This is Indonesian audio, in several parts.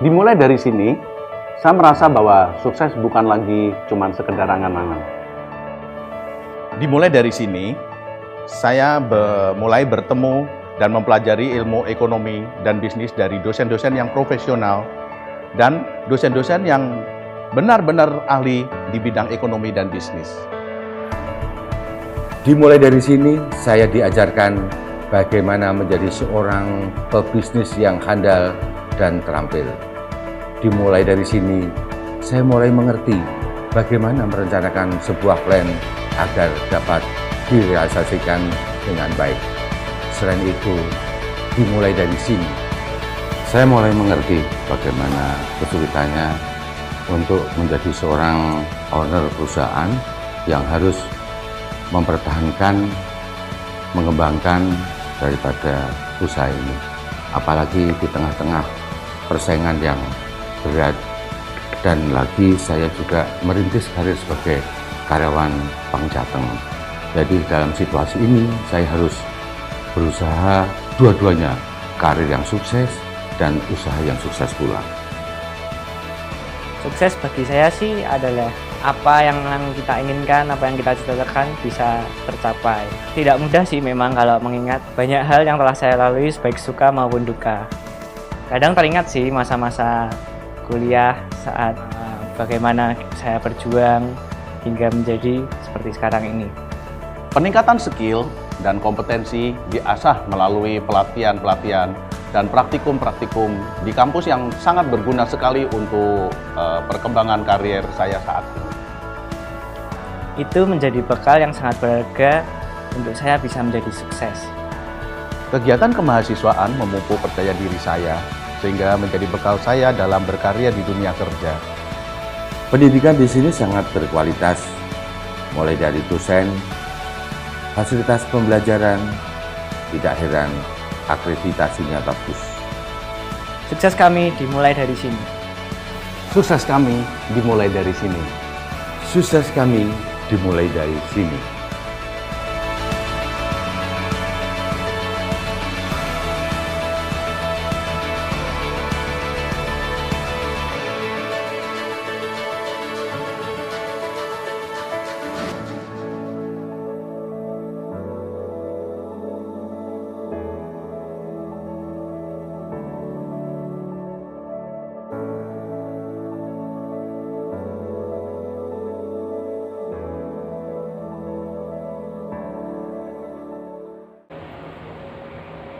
Dimulai dari sini, saya merasa bahwa sukses bukan lagi cuma sekedar angan-angan. Dimulai dari sini, saya mulai bertemu dan mempelajari ilmu ekonomi dan bisnis dari dosen-dosen yang profesional dan dosen-dosen yang benar-benar ahli di bidang ekonomi dan bisnis. Dimulai dari sini, saya diajarkan bagaimana menjadi seorang pebisnis yang handal dan terampil. Dimulai dari sini, saya mulai mengerti bagaimana merencanakan sebuah plan agar dapat direalisasikan dengan baik. Selain itu, dimulai dari sini, saya mulai mengerti bagaimana kesulitannya untuk menjadi seorang owner perusahaan yang harus mempertahankan, mengembangkan daripada usaha ini. Apalagi di tengah-tengah persaingan yang berat, dan lagi saya juga merintis karir sebagai karyawan Bank Jateng. Jadi dalam situasi ini saya harus berusaha dua-duanya, karir yang sukses dan usaha yang sukses pula. Sukses bagi saya sih adalah apa yang kita inginkan, apa yang kita cita-citakan bisa tercapai. Tidak mudah sih memang kalau mengingat banyak hal yang telah saya lalui baik suka maupun duka. Kadang teringat sih masa-masa kuliah saat bagaimana saya berjuang hingga menjadi seperti sekarang ini. Peningkatan skill dan kompetensi diasah melalui pelatihan-pelatihan dan praktikum-praktikum di kampus yang sangat berguna sekali untuk perkembangan karier saya saat ini. Itu menjadi bekal yang sangat berharga untuk saya bisa menjadi sukses. Kegiatan kemahasiswaan memupuk percaya diri saya sehingga menjadi bekal saya dalam berkarya di dunia kerja. Pendidikan di sini sangat berkualitas, mulai dari dosen, fasilitas pembelajaran, tidak heran akreditasinya bagus. Sukses kami dimulai dari sini. Sukses kami dimulai dari sini. Sukses kami dimulai dari sini.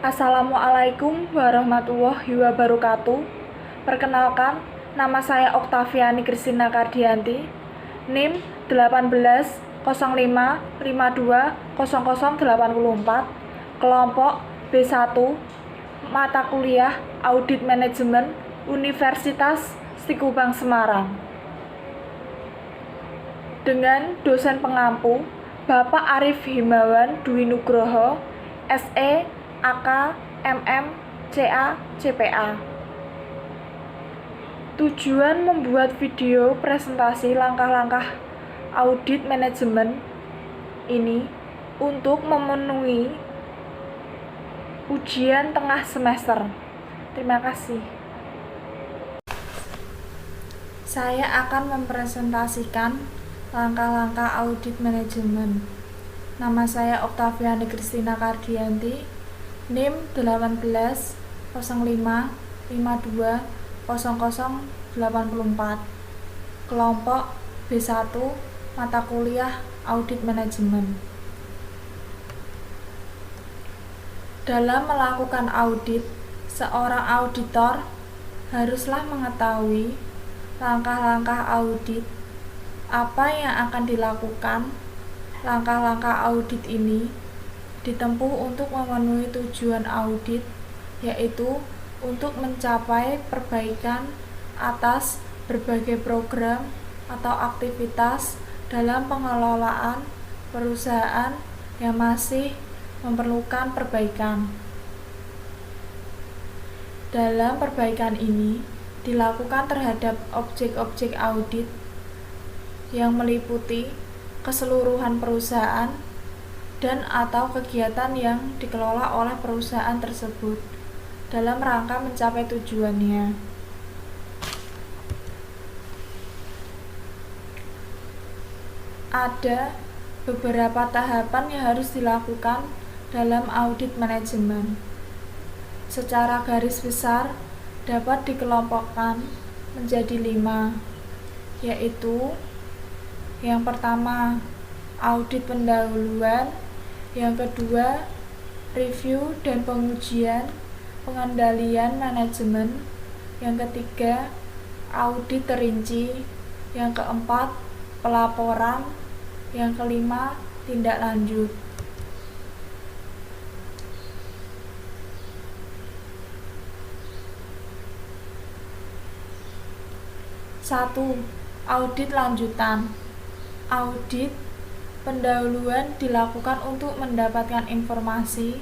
Assalamualaikum warahmatullahi wabarakatuh. Perkenalkan, nama saya Oktaviani Kristina Kardianti, NIM 1805520084, kelompok B1, mata kuliah Audit Manajemen, Universitas Stikubang Semarang. Dengan dosen pengampu Bapak Arif Himawan Dwi Nugroho, SE AK, MM, CA, CPA. Tujuan membuat video presentasi langkah-langkah audit manajemen ini untuk memenuhi ujian tengah semester. Terima kasih. Saya akan mempresentasikan langkah-langkah audit manajemen. Nama saya Oktaviani Kristina Kardianti, NIM 1805520084, kelompok B1, mata kuliah Audit Manajemen. Dalam melakukan audit, seorang auditor haruslah mengetahui langkah-langkah audit, apa yang akan dilakukan. Langkah-langkah audit ini ditempuh untuk memenuhi tujuan audit, yaitu untuk mencapai perbaikan atas berbagai program atau aktivitas dalam pengelolaan perusahaan yang masih memerlukan perbaikan. Dalam perbaikan ini dilakukan terhadap objek-objek audit yang meliputi keseluruhan perusahaan dan atau kegiatan yang dikelola oleh perusahaan tersebut dalam rangka mencapai tujuannya. ada beberapa tahapan yang harus dilakukan dalam audit manajemen. Secara garis besar dapat dikelompokkan menjadi 5, yaitu yang pertama, audit pendahuluan, yang kedua, review dan pengujian pengendalian manajemen, yang ketiga, audit terinci, yang keempat, pelaporan, yang kelima, tindak lanjut. 1. Audit lanjutan. Audit pendahuluan dilakukan untuk mendapatkan informasi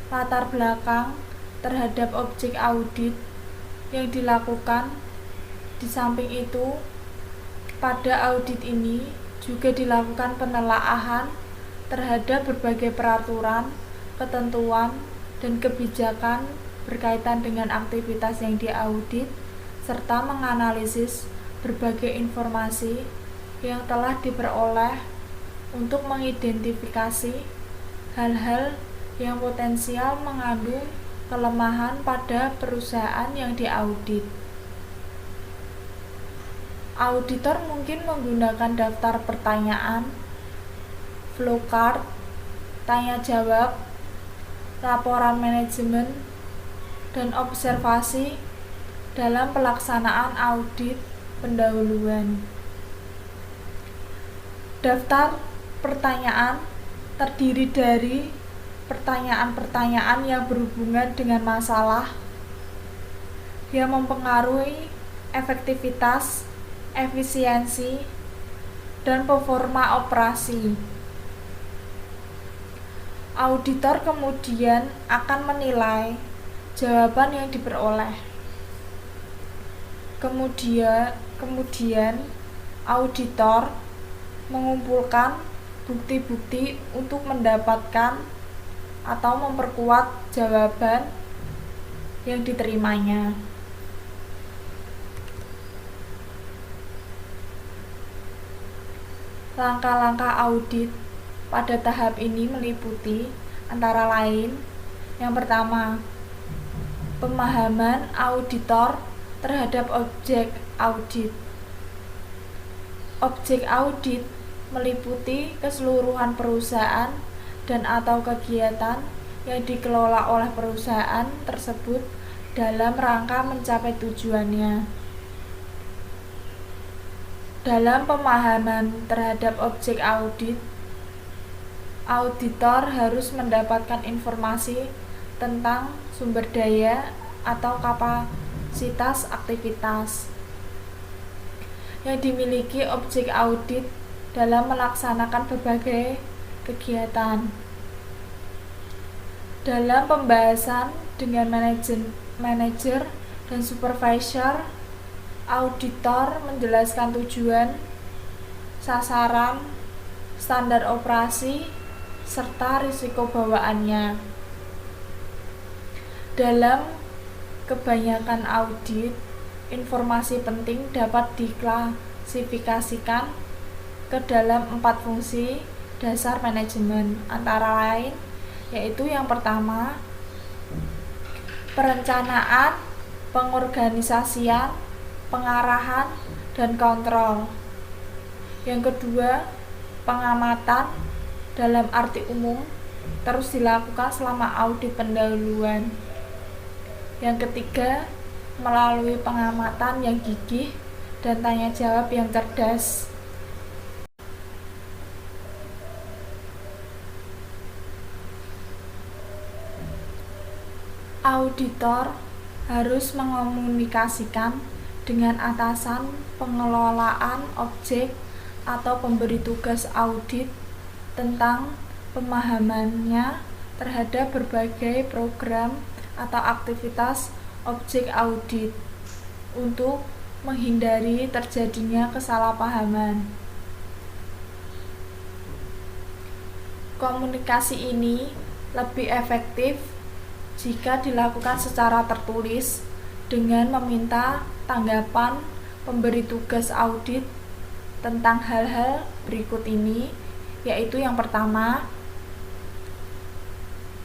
latar belakang terhadap objek audit yang dilakukan. Di samping itu, pada audit ini juga dilakukan penelaahan terhadap berbagai peraturan, ketentuan, dan kebijakan berkaitan dengan aktivitas yang diaudit, serta menganalisis berbagai informasi yang telah diperoleh untuk mengidentifikasi hal-hal yang potensial mengandung kelemahan pada perusahaan yang diaudit. Auditor mungkin menggunakan daftar pertanyaan, flowchart, tanya jawab, laporan manajemen, dan observasi dalam pelaksanaan audit pendahuluan. Daftar pertanyaan terdiri dari pertanyaan-pertanyaan yang berhubungan dengan masalah yang mempengaruhi efektivitas, efisiensi, dan performa operasi. Auditor kemudian akan menilai jawaban yang diperoleh. Kemudian auditor mengumpulkan bukti-bukti untuk mendapatkan atau memperkuat jawaban yang diterimanya. Langkah-langkah audit pada tahap ini meliputi antara lain: yang pertama, pemahaman auditor terhadap objek audit. Objek audit meliputi keseluruhan perusahaan dan atau kegiatan yang dikelola oleh perusahaan tersebut dalam rangka mencapai tujuannya. Dalam pemahaman terhadap objek audit, auditor harus mendapatkan informasi tentang sumber daya atau kapasitas aktivitas yang dimiliki objek audit dalam melaksanakan berbagai kegiatan. Dalam pembahasan dengan manajer dan supervisor, auditor menjelaskan tujuan, sasaran, standar operasi, serta risiko bawaannya. Dalam kebanyakan audit, informasi penting dapat diklasifikasikan ke dalam 4 fungsi dasar manajemen, antara lain yaitu yang pertama, perencanaan, pengorganisasian, pengarahan, dan kontrol. Yang kedua, pengamatan dalam arti umum terus dilakukan selama audit pendahuluan. Yang ketiga, melalui pengamatan yang gigih dan tanya jawab yang cerdas. Auditor harus mengomunikasikan dengan atasan pengelolaan objek atau pemberi tugas audit tentang pemahamannya terhadap berbagai program atau aktivitas objek audit untuk menghindari terjadinya kesalahpahaman. Komunikasi ini lebih efektif jika dilakukan secara tertulis dengan meminta tanggapan pemberi tugas audit tentang hal-hal berikut ini, yaitu yang pertama,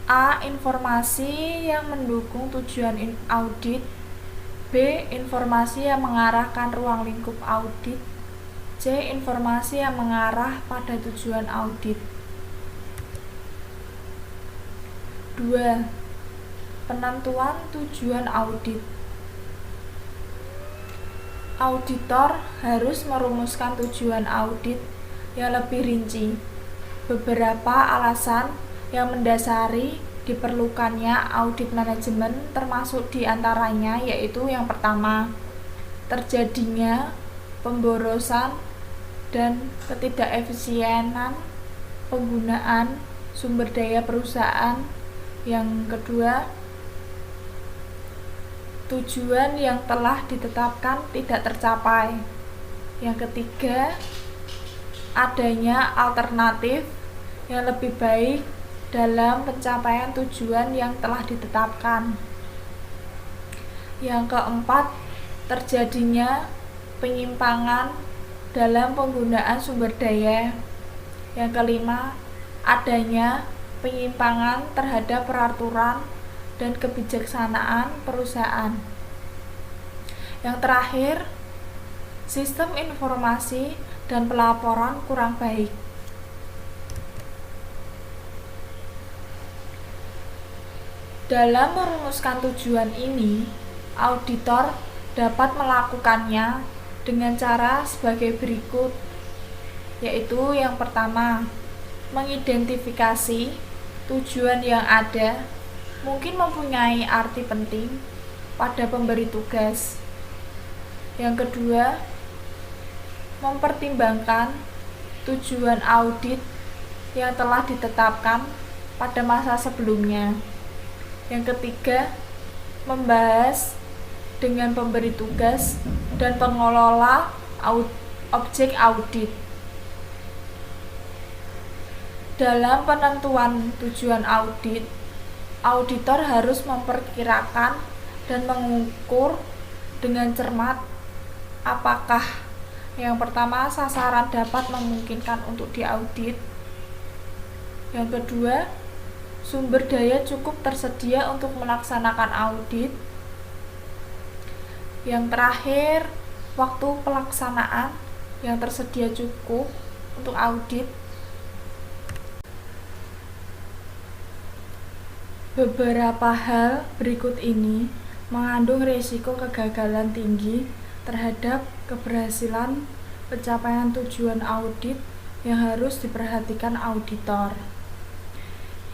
A. Informasi yang mendukung tujuan audit. B. Informasi yang mengarahkan ruang lingkup audit. C. Informasi yang mengarah pada tujuan audit. 2. Penentuan tujuan audit. Auditor harus merumuskan tujuan audit yang lebih rinci. Beberapa alasan yang mendasari diperlukannya audit manajemen termasuk diantaranya yaitu yang pertama, terjadinya pemborosan dan ketidakefisienan penggunaan sumber daya perusahaan. Yang kedua, tujuan yang telah ditetapkan tidak tercapai. Yang ketiga, adanya alternatif yang lebih baik dalam pencapaian tujuan yang telah ditetapkan. Yang keempat, terjadinya penyimpangan dalam penggunaan sumber daya. Yang kelima, adanya penyimpangan terhadap peraturan dan kebijaksanaan perusahaan. Yang terakhir, sistem informasi dan pelaporan kurang baik. Dalam merumuskan tujuan ini, auditor dapat melakukannya dengan cara sebagai berikut, yaitu yang pertama, mengidentifikasi tujuan yang ada mungkin mempunyai arti penting pada pemberi tugas. Yang kedua, mempertimbangkan tujuan audit yang telah ditetapkan pada masa sebelumnya. Yang ketiga, membahas dengan pemberi tugas dan pengelola objek audit. Dalam penentuan tujuan audit, auditor harus memperkirakan dan mengukur dengan cermat apakah yang pertama, sasaran dapat memungkinkan untuk diaudit. Yang kedua, sumber daya cukup tersedia untuk melaksanakan audit. Yang terakhir, waktu pelaksanaan yang tersedia cukup untuk audit. Beberapa hal berikut ini mengandung risiko kegagalan tinggi terhadap keberhasilan pencapaian tujuan audit yang harus diperhatikan auditor,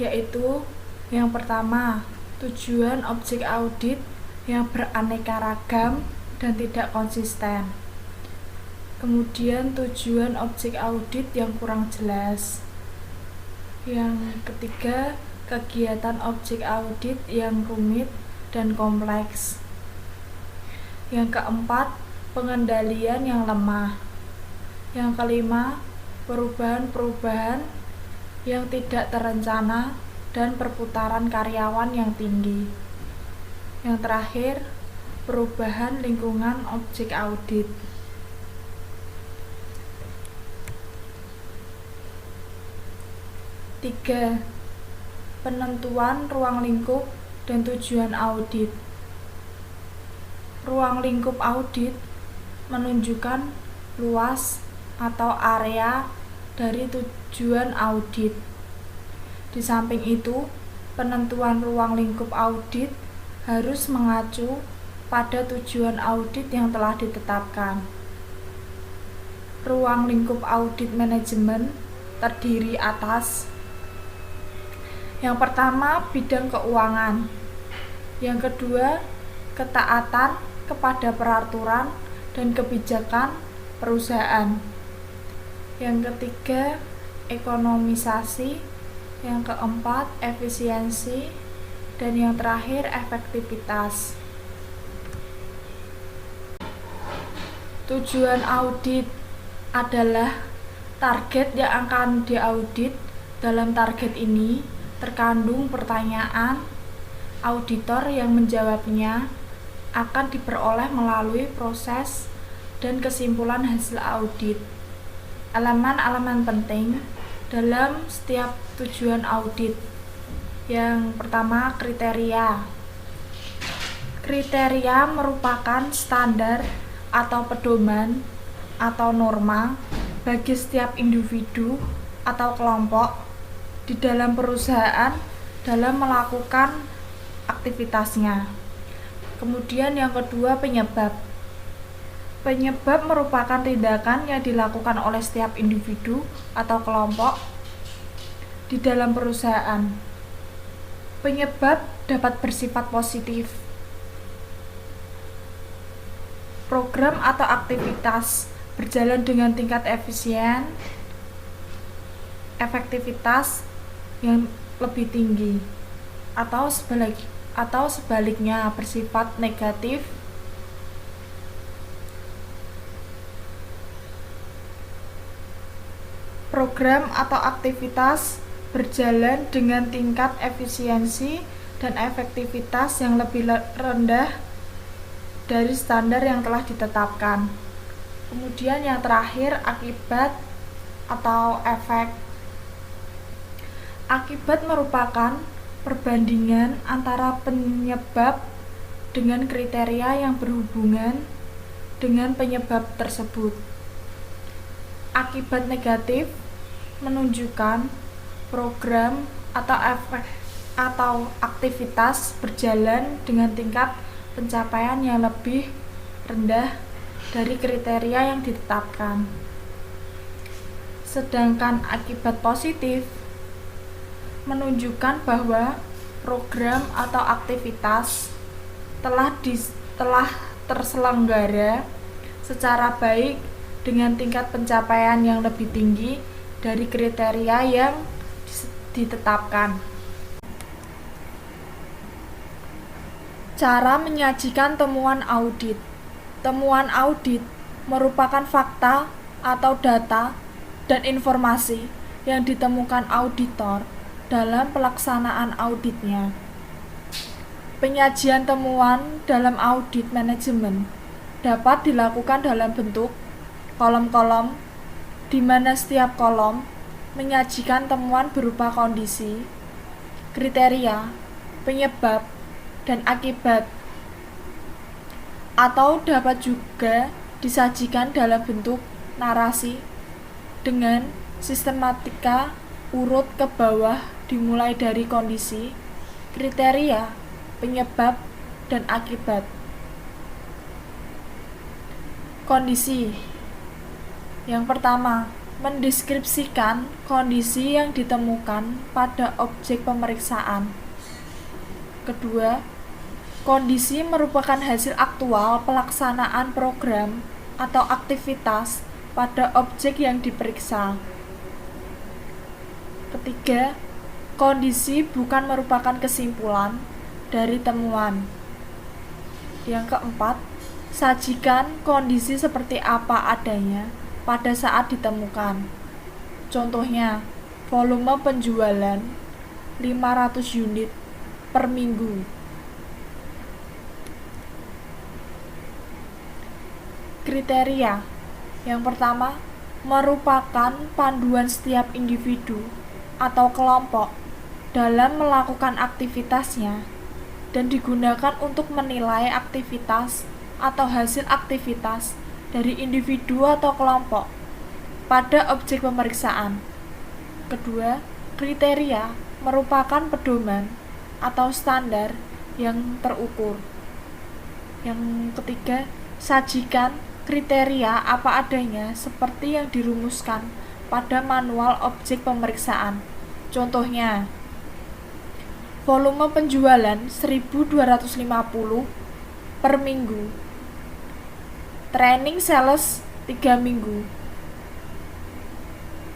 yaitu yang pertama, tujuan objek audit yang beraneka ragam dan tidak konsisten. Kemudian tujuan objek audit yang kurang jelas. Yang ketiga, kegiatan objek audit yang rumit dan kompleks. Yang keempat, pengendalian yang lemah. Yang kelima, perubahan-perubahan yang tidak terencana dan perputaran karyawan yang tinggi. Yang terakhir, perubahan lingkungan objek audit. Tiga, penentuan ruang lingkup dan tujuan audit. Ruang lingkup audit menunjukkan luas atau area dari tujuan audit. Di samping itu, penentuan ruang lingkup audit harus mengacu pada tujuan audit yang telah ditetapkan. Ruang lingkup audit manajemen terdiri atas yang pertama, bidang keuangan. Yang kedua, ketaatan kepada peraturan dan kebijakan perusahaan. Yang ketiga, ekonomisasi. Yang keempat, efisiensi. Dan yang terakhir, efektivitas. Tujuan audit adalah target yang akan diaudit. Dalam target ini terkandung pertanyaan, auditor yang menjawabnya akan diperoleh melalui proses dan kesimpulan hasil audit. elemen-elemen penting dalam setiap tujuan audit. Yang pertama, kriteria. Kriteria merupakan standar atau pedoman atau norma bagi setiap individu atau kelompok di dalam perusahaan dalam melakukan aktivitasnya. Kemudian yang kedua, penyebab. Penyebab merupakan tindakan yang dilakukan oleh setiap individu atau kelompok di dalam perusahaan. Penyebab dapat bersifat positif. Program atau aktivitas berjalan dengan tingkat efisien, efektivitas yang lebih tinggi, atau sebaliknya bersifat negatif. Program atau aktivitas berjalan dengan tingkat efisiensi dan efektivitas yang lebih rendah dari standar yang telah ditetapkan. Kemudian yang terakhir, akibat atau efek. Akibat merupakan perbandingan antara penyebab dengan kriteria yang berhubungan dengan penyebab tersebut. Akibat negatif menunjukkan program atau efek atau aktivitas berjalan dengan tingkat pencapaian yang lebih rendah dari kriteria yang ditetapkan. Sedangkan akibat positif menunjukkan bahwa program atau aktivitas telah terselenggara secara baik dengan tingkat pencapaian yang lebih tinggi dari kriteria yang ditetapkan. Cara menyajikan temuan audit. Temuan audit merupakan fakta atau data dan informasi yang ditemukan auditor dalam pelaksanaan auditnya. Penyajian temuan dalam audit manajemen dapat dilakukan dalam bentuk kolom-kolom, di mana setiap kolom menyajikan temuan berupa kondisi, kriteria, penyebab, dan akibat, atau dapat juga disajikan dalam bentuk narasi dengan sistematika urut ke bawah dimulai dari kondisi, kriteria, penyebab, dan akibat. Kondisi. Yang pertama, mendeskripsikan kondisi yang ditemukan pada objek pemeriksaan. Kedua, kondisi merupakan hasil aktual pelaksanaan program atau aktivitas pada objek yang diperiksa. Ketiga, kondisi bukan merupakan kesimpulan dari temuan. Yang keempat, sajikan kondisi seperti apa adanya pada saat ditemukan. Contohnya, volume penjualan 500 unit per minggu. Kriteria. Yang pertama, merupakan panduan setiap individu atau kelompok dalam melakukan aktivitasnya dan digunakan untuk menilai aktivitas atau hasil aktivitas dari individu atau kelompok pada objek pemeriksaan. Kedua, kriteria merupakan pedoman atau standar yang terukur. Yang ketiga, sajikan kriteria apa adanya seperti yang dirumuskan pada manual objek pemeriksaan. Contohnya, volume penjualan 1.250 per minggu, training sales 3 minggu,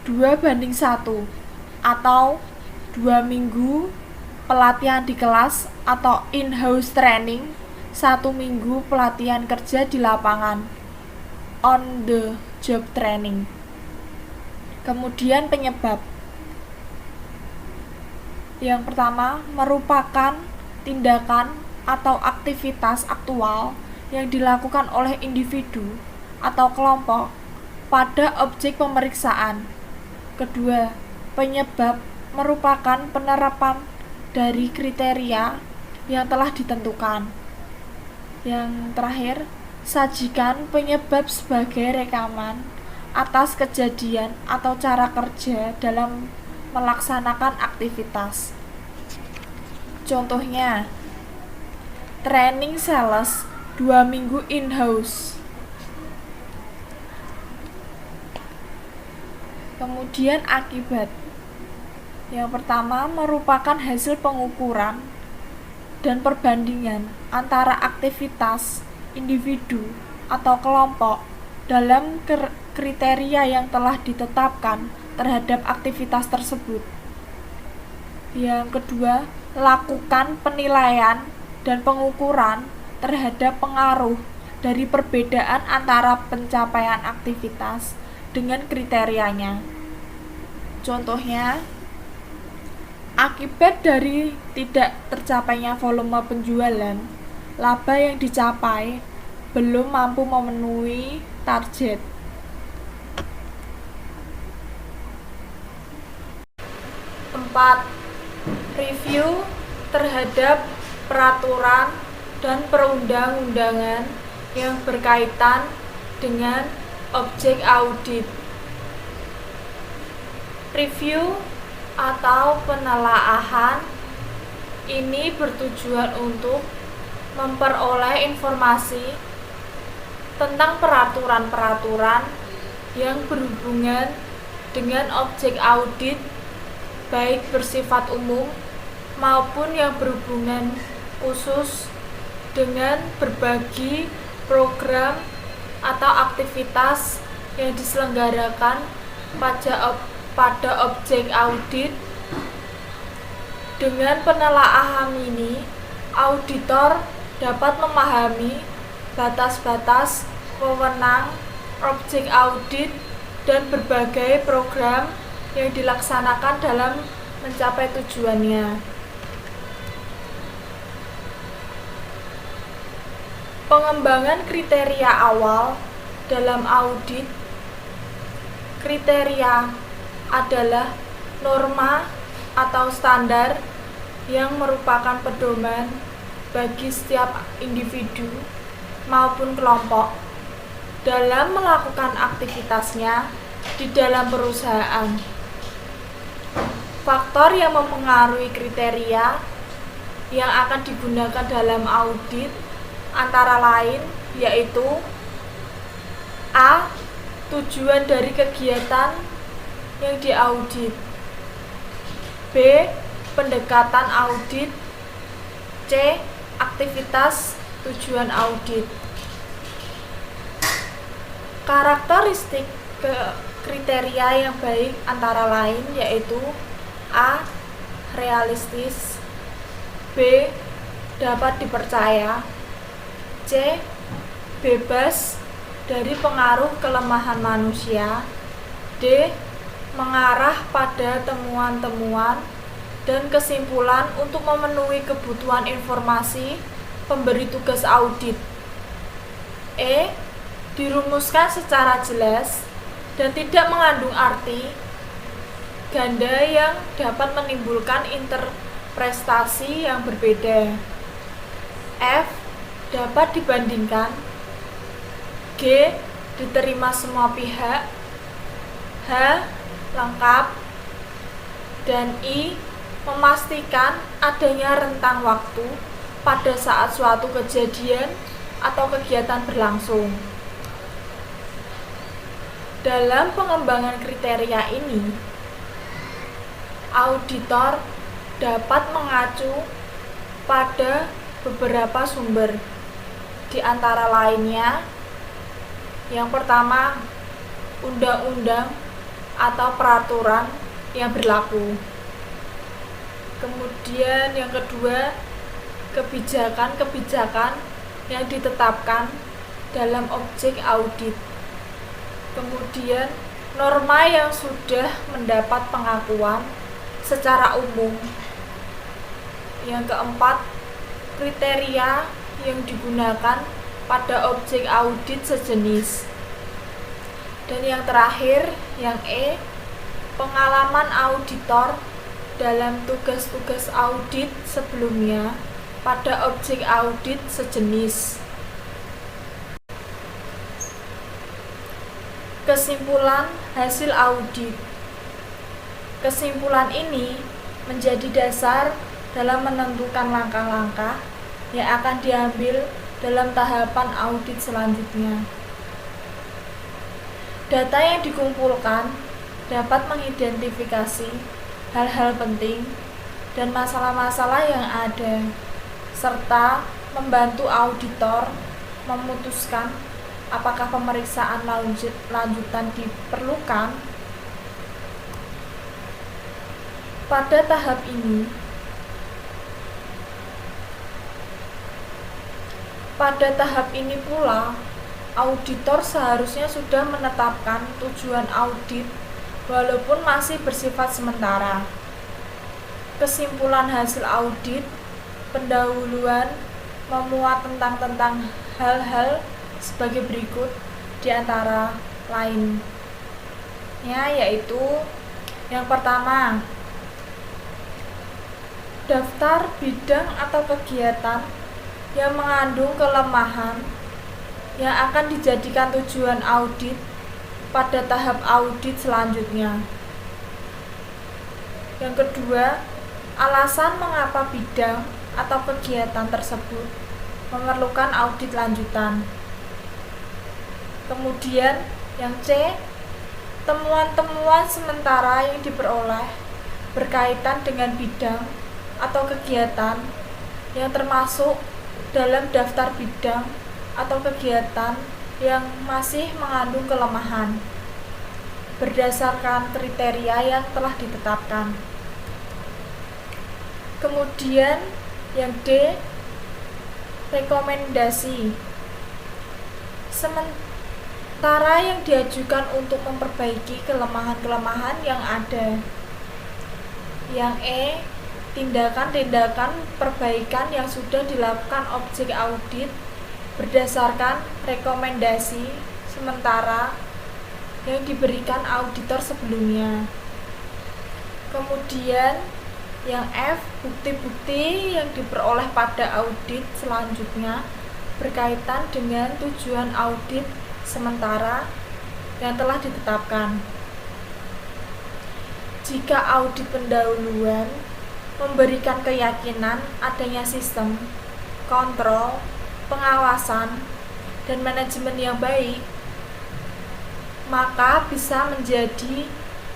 2:1, atau 2 minggu pelatihan di kelas atau in-house training, 1 minggu pelatihan kerja di lapangan, on the job training. Kemudian penyebab. Yang pertama, merupakan tindakan atau aktivitas aktual yang dilakukan oleh individu atau kelompok pada objek pemeriksaan. Kedua, penyebab merupakan penerapan dari kriteria yang telah ditentukan. Yang terakhir, sajikan penyebab sebagai rekaman atas kejadian atau cara kerja dalam melaksanakan aktivitas. Contohnya, training sales 2 minggu in-house. Kemudian akibat. Yang pertama merupakan hasil pengukuran dan perbandingan antara aktivitas individu atau kelompok dalam kriteria yang telah ditetapkan terhadap aktivitas tersebut. Yang kedua, lakukan penilaian dan pengukuran terhadap pengaruh dari perbedaan antara pencapaian aktivitas dengan kriterianya. Contohnya, akibat dari tidak tercapainya volume penjualan, laba yang dicapai belum mampu memenuhi target. Empat, review terhadap peraturan dan perundang-undangan yang berkaitan dengan objek audit. Review atau penelaahan ini bertujuan untuk memperoleh informasi tentang peraturan-peraturan yang berhubungan dengan objek audit, baik bersifat umum maupun yang berhubungan khusus dengan berbagi program atau aktivitas yang diselenggarakan pada objek audit. Dengan penelaahan ini, auditor dapat memahami batas-batas wewenang objek audit dan berbagai program yang dilaksanakan dalam mencapai tujuannya. Pengembangan kriteria awal dalam audit. Kriteria adalah norma atau standar yang merupakan pedoman bagi setiap individu maupun kelompok dalam melakukan aktivitasnya di dalam perusahaan. Faktor yang mempengaruhi kriteria yang akan digunakan dalam audit antara lain yaitu A. Tujuan dari kegiatan yang diaudit, B. Pendekatan audit, C. Aktivitas tujuan audit. Karakteristik kriteria yang baik antara lain yaitu A. Realistis, B. Dapat dipercaya, C. Bebas dari pengaruh kelemahan manusia, D. Mengarah pada temuan-temuan dan kesimpulan untuk memenuhi kebutuhan informasi pemberi tugas audit, E. Dirumuskan secara jelas dan tidak mengandung arti ganda yang dapat menimbulkan interpretasi yang berbeda, F. Dapat dibandingkan, G. Diterima semua pihak, H. Lengkap, dan I. Memastikan adanya rentang waktu pada saat suatu kejadian atau kegiatan berlangsung. Dalam pengembangan kriteria ini, auditor dapat mengacu pada beberapa sumber, di antara lainnya yang pertama, undang-undang atau peraturan yang berlaku. Kemudian yang kedua, kebijakan-kebijakan yang ditetapkan dalam objek audit. Kemudian norma yang sudah mendapat pengakuan secara umum. Yang keempat, kriteria yang digunakan pada objek audit sejenis. Dan yang terakhir, yang E, pengalaman auditor dalam tugas-tugas audit sebelumnya pada objek audit sejenis. Kesimpulan hasil audit. Kesimpulan ini menjadi dasar dalam menentukan langkah-langkah yang akan diambil dalam tahapan audit selanjutnya. Data yang dikumpulkan dapat mengidentifikasi hal-hal penting dan masalah-masalah yang ada, serta membantu auditor memutuskan apakah pemeriksaan lanjutan diperlukan. Pada tahap ini pula, auditor seharusnya sudah menetapkan tujuan audit walaupun masih bersifat sementara. Kesimpulan hasil audit pendahuluan memuat tentang hal-hal sebagai berikut di antara lainnya, yaitu yang pertama, daftar bidang atau kegiatan yang mengandung kelemahan yang akan dijadikan tujuan audit pada tahap audit selanjutnya. Yang kedua, alasan mengapa bidang atau kegiatan tersebut memerlukan audit lanjutan. Kemudian yang C, temuan-temuan sementara yang diperoleh berkaitan dengan bidang atau kegiatan yang termasuk dalam daftar bidang atau kegiatan yang masih mengandung kelemahan berdasarkan kriteria yang telah ditetapkan. Kemudian yang D, rekomendasi sementara yang diajukan untuk memperbaiki kelemahan-kelemahan yang ada. Yang E, tindakan-tindakan perbaikan yang sudah dilakukan objek audit berdasarkan rekomendasi sementara yang diberikan auditor sebelumnya. Kemudian yang F, bukti-bukti yang diperoleh pada audit selanjutnya berkaitan dengan tujuan audit sementara yang telah ditetapkan. Jika audit pendahuluan memberikan keyakinan adanya sistem, kontrol, pengawasan, dan manajemen yang baik, maka bisa menjadi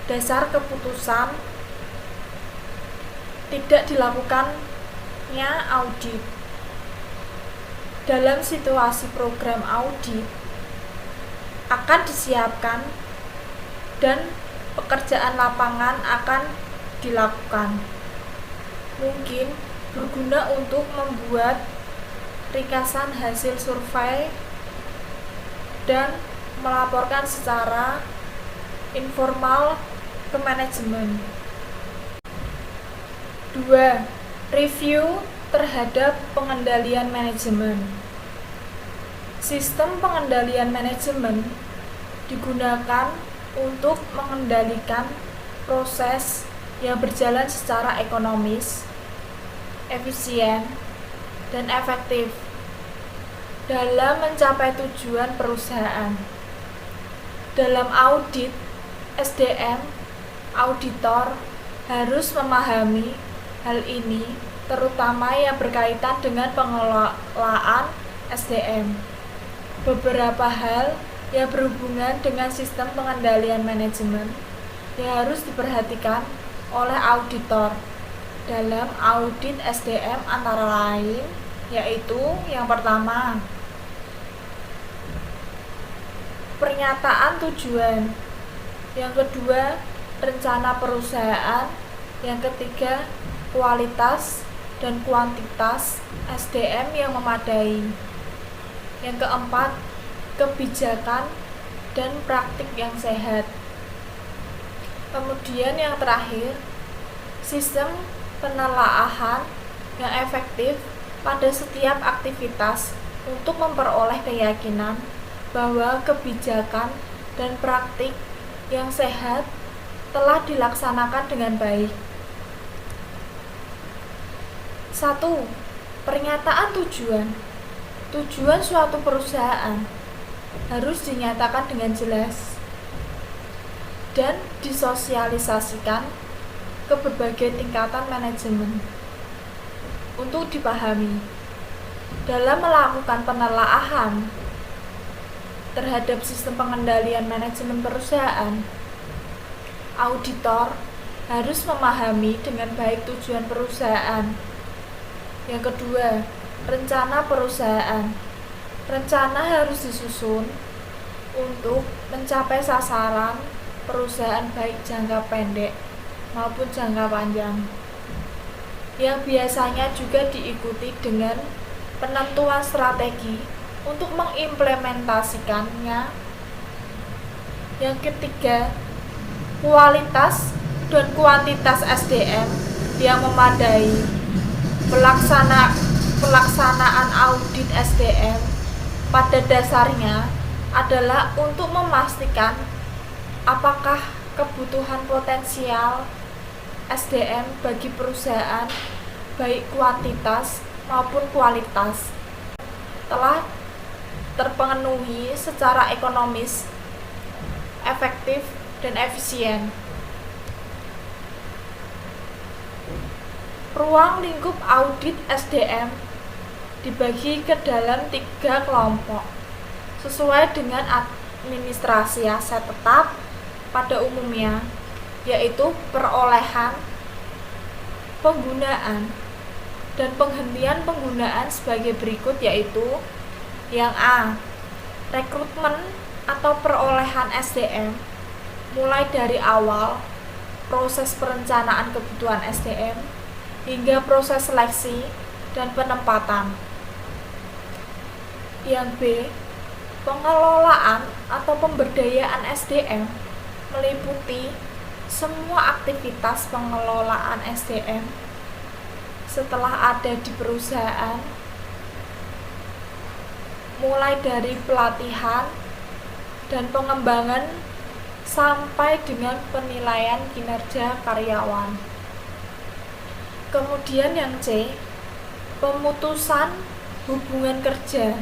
dasar keputusan tidak dilakukannya audit. Dalam situasi program audit akan disiapkan dan pekerjaan lapangan akan dilakukan. Mungkin berguna untuk membuat ringkasan hasil survei dan melaporkan secara informal ke manajemen. 2. Review terhadap pengendalian manajemen. Sistem pengendalian manajemen digunakan untuk mengendalikan proses yang berjalan secara ekonomis, efisien, dan efektif dalam mencapai tujuan perusahaan. Dalam audit SDM, auditor harus memahami hal ini, terutama yang berkaitan dengan pengelolaan SDM. Beberapa hal yang berhubungan dengan sistem pengendalian manajemen yang harus diperhatikan oleh auditor dalam audit SDM antara lain, yaitu yang pertama, pernyataan tujuan, yang kedua, rencana perusahaan, yang ketiga, kualitas dan kuantitas SDM yang memadai, yang keempat, kebijakan dan praktik yang sehat. Kemudian yang terakhir, sistem penelaahan yang efektif pada setiap aktivitas untuk memperoleh keyakinan bahwa kebijakan dan praktik yang sehat telah dilaksanakan dengan baik. 1. Pernyataan tujuan. Tujuan suatu perusahaan harus dinyatakan dengan jelas dan disosialisasikan ke berbagai tingkatan manajemen untuk dipahami. Dalam melakukan penelaahan terhadap sistem pengendalian manajemen perusahaan, auditor harus memahami dengan baik tujuan perusahaan. Yang kedua, rencana perusahaan. Rencana harus disusun untuk mencapai sasaran perusahaan baik jangka pendek maupun jangka panjang, yang biasanya juga diikuti dengan penentuan strategi untuk mengimplementasikannya. Yang ketiga, kualitas dan kuantitas SDM yang memadai. Pelaksanaan audit SDM pada dasarnya adalah untuk memastikan apakah kebutuhan potensial SDM bagi perusahaan, baik kuantitas maupun kualitas, telah terpenuhi secara ekonomis, efektif, dan efisien. Ruang lingkup audit SDM dibagi ke dalam 3 kelompok sesuai dengan administrasi aset tetap pada umumnya, yaitu perolehan, penggunaan, dan penghentian penggunaan sebagai berikut, yaitu yang A. Rekrutmen atau perolehan SDM mulai dari awal proses perencanaan kebutuhan SDM hingga proses seleksi dan penempatan. Yang B. Pengelolaan atau pemberdayaan SDM meliputi semua aktivitas pengelolaan SDM setelah ada di perusahaan, mulai dari pelatihan dan pengembangan sampai dengan penilaian kinerja karyawan. Kemudian yang C, pemutusan hubungan kerja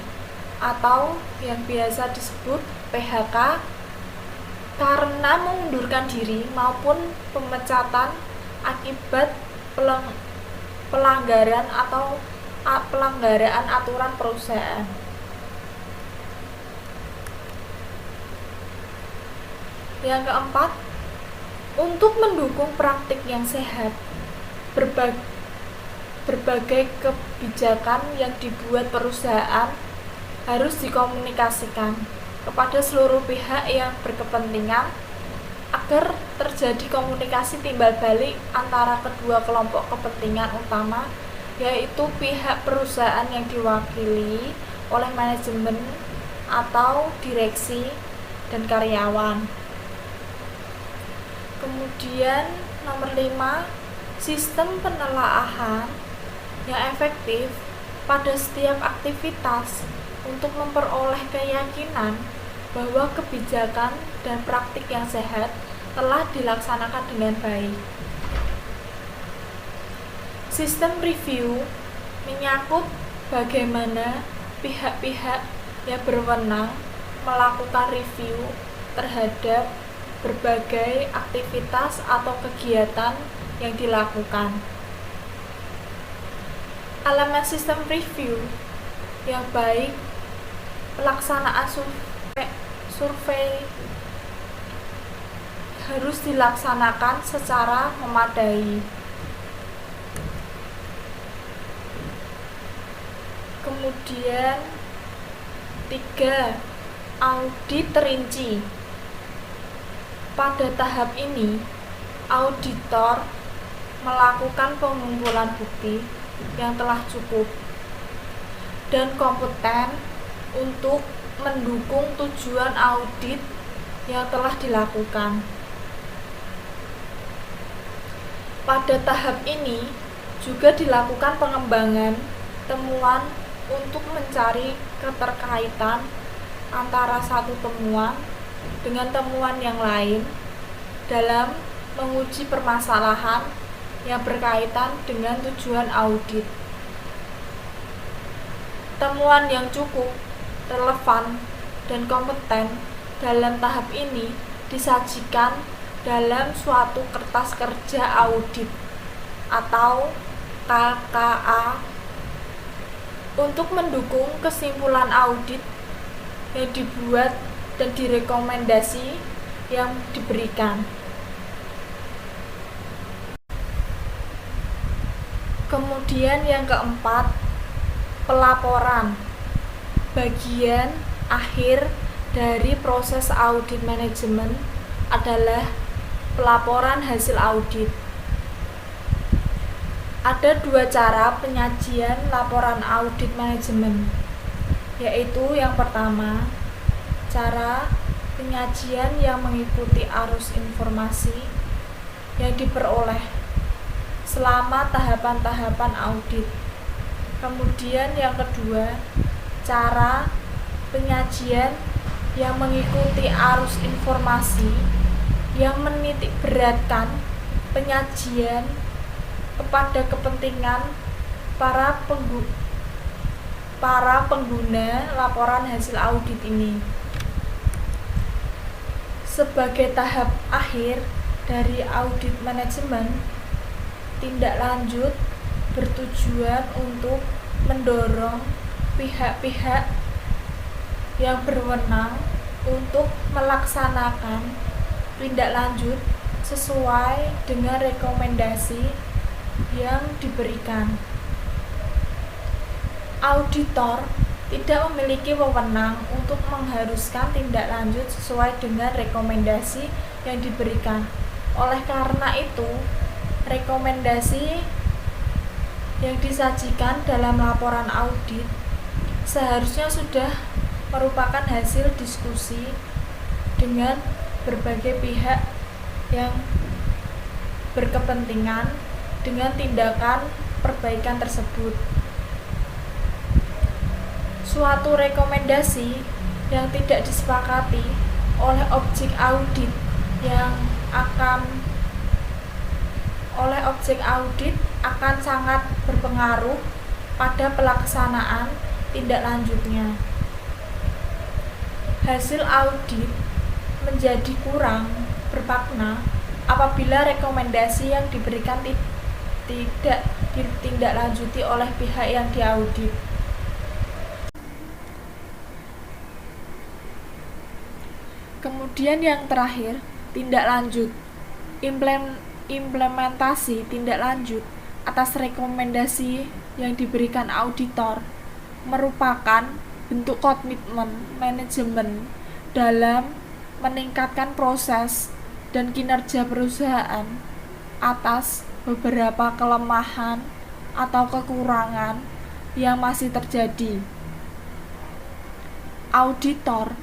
atau yang biasa disebut PHK karena mengundurkan diri maupun pemecatan akibat pelanggaran atau pelanggaran aturan perusahaan. Yang keempat, untuk mendukung praktik yang sehat, berbagai kebijakan yang dibuat perusahaan harus dikomunikasikan kepada seluruh pihak yang berkepentingan agar terjadi komunikasi timbal balik antara kedua kelompok kepentingan utama, yaitu pihak perusahaan yang diwakili oleh manajemen atau direksi dan karyawan. Kemudian nomor 5, sistem penelaahan yang efektif pada setiap aktivitas untuk memperoleh keyakinan bahwa kebijakan dan praktik yang sehat telah dilaksanakan dengan baik. Sistem review menyangkut bagaimana pihak-pihak yang berwenang melakukan review terhadap berbagai aktivitas atau kegiatan yang dilakukan. Elemen sistem review yang baik, pelaksanaan survei harus dilaksanakan secara memadai. Kemudian 3, audit terinci. Pada tahap ini, auditor melakukan pengumpulan bukti yang telah cukup dan kompeten untuk mendukung tujuan audit yang telah dilakukan. Pada tahap ini juga dilakukan pengembangan temuan untuk mencari keterkaitan antara satu temuan dengan temuan yang lain dalam menguji permasalahan yang berkaitan dengan tujuan audit. Temuan yang cukup, relevan, dan kompeten dalam tahap ini disajikan dalam suatu kertas kerja audit atau KKA untuk mendukung kesimpulan audit yang dibuat dan direkomendasi yang diberikan. Kemudian yang keempat, pelaporan. Bagian akhir dari proses audit manajemen adalah pelaporan hasil audit. Ada dua cara penyajian laporan audit manajemen, yaitu yang pertama, cara penyajian yang mengikuti arus informasi yang diperoleh selama tahapan-tahapan audit. Kemudian yang kedua, cara penyajian yang mengikuti arus informasi yang menitik beratkan penyajian kepada kepentingan para pengguna laporan hasil audit ini. Sebagai tahap akhir dari audit manajemen, tindak lanjut bertujuan untuk mendorong pihak-pihak yang berwenang untuk melaksanakan tindak lanjut sesuai dengan rekomendasi yang diberikan. Auditor tidak memiliki wewenang untuk mengharuskan tindak lanjut sesuai dengan rekomendasi yang diberikan. Oleh karena itu, rekomendasi yang disajikan dalam laporan audit seharusnya sudah merupakan hasil diskusi dengan berbagai pihak yang berkepentingan dengan tindakan perbaikan tersebut. Suatu rekomendasi yang tidak disepakati oleh objek audit akan sangat berpengaruh pada pelaksanaan tindak lanjutnya. Hasil audit menjadi kurang bermakna apabila rekomendasi yang diberikan tidak ditindaklanjuti oleh pihak yang diaudit. Kemudian yang terakhir, tindak lanjut. Implementasi tindak lanjut atas rekomendasi yang diberikan auditor merupakan bentuk komitmen manajemen dalam meningkatkan proses dan kinerja perusahaan atas beberapa kelemahan atau kekurangan yang masih terjadi. Auditor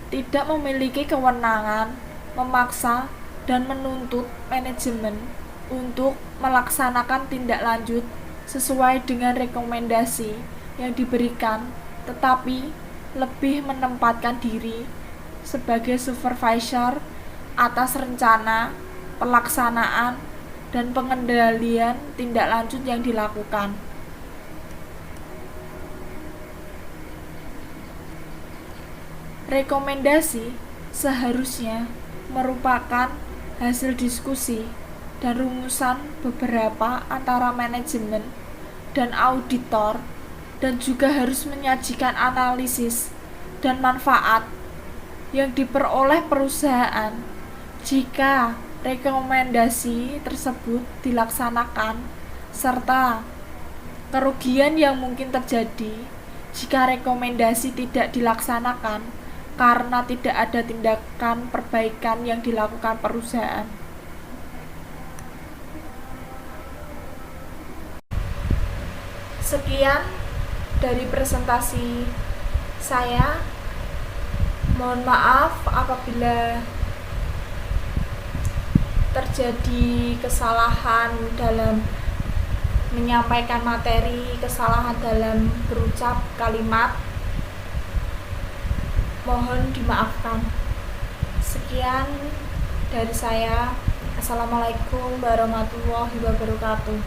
tidak memiliki kewenangan memaksa dan menuntut manajemen untuk melaksanakan tindak lanjut sesuai dengan rekomendasi yang diberikan, tetapi lebih menempatkan diri sebagai supervisor atas rencana, pelaksanaan, dan pengendalian tindak lanjut yang dilakukan. Rekomendasi seharusnya merupakan hasil diskusi dan rumusan beberapa antara manajemen dan auditor, dan juga harus menyajikan analisis dan manfaat yang diperoleh perusahaan jika rekomendasi tersebut dilaksanakan, serta kerugian yang mungkin terjadi jika rekomendasi tidak dilaksanakan karena tidak ada tindakan perbaikan yang dilakukan perusahaan. Sekian dari presentasi saya. Mohon maaf apabila terjadi kesalahan dalam menyampaikan materi, kesalahan dalam berucap kalimat. Mohon dimaafkan. Sekian dari saya. Assalamualaikum warahmatullahi wabarakatuh.